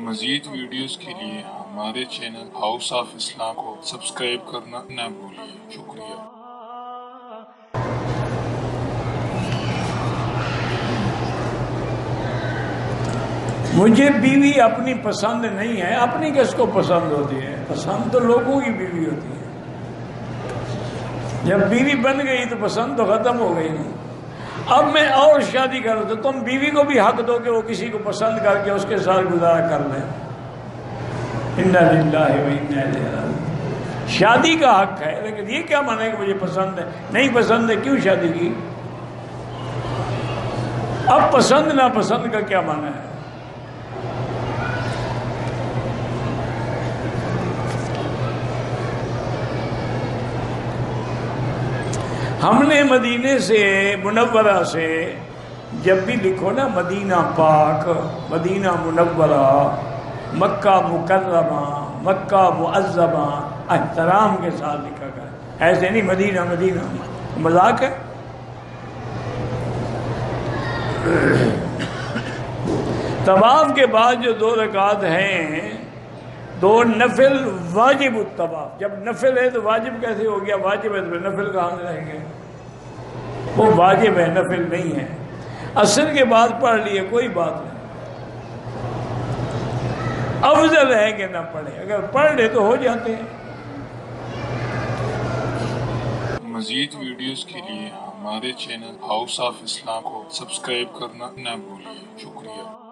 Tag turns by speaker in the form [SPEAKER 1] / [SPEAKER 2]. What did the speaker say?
[SPEAKER 1] مزید ویڈیوز کے لیے ہمارے چینل ہاؤس آف اسلام کو سبسکرائب کرنا نہ بھولیے۔ شکریہ۔
[SPEAKER 2] مجھے بیوی اپنی پسند نہیں ہے، اپنی کس کو پسند ہوتی ہے؟ پسند تو لوگوں کی بیوی ہوتی ہے۔ جب بیوی بن گئی تو پسند تو ختم ہو گئی نا۔ اب میں اور شادی کروں تو تم بیوی کو بھی حق دو کہ وہ کسی کو پسند کر کے اس کے ساتھ گزارا کر لیں۔ انا للہ و انا الیہ راجعون۔ شادی کا حق ہے، لیکن یہ کیا مانے کہ مجھے پسند ہے؟ نہیں پسند ہے، کیوں شادی کی؟ اب پسند ناپسند کا کیا مانا ہے؟ ہم نے مدینے سے منورہ سے جب بھی لکھو نا مدینہ پاک، مدینہ منورہ، مکہ مکرمہ، مکہ معظمہ، احترام کے ساتھ لکھا گیا، ایسے نہیں مدینہ مدینہ، مذاق ہے۔ طواف کے بعد جو 2 رکعت ہیں، 2 نفل واجب الطواف، جب نفل ہے تو واجب کیسے ہو گیا؟ واجب ہے تو نفل کہاں سے رہیں گے؟ وہ واجب ہے، نفل نہیں ہے۔ عصر کے بعد پڑھ لیے کوئی بات نہیں، افضل ہے کہ نہ پڑھے، اگر پڑھ لے تو ہو جاتے ہیں۔
[SPEAKER 1] مزید ویڈیوز کے لیے ہمارے چینل ہاؤس آف اسلام کو سبسکرائب کرنا نہ بھولیے۔ شکریہ۔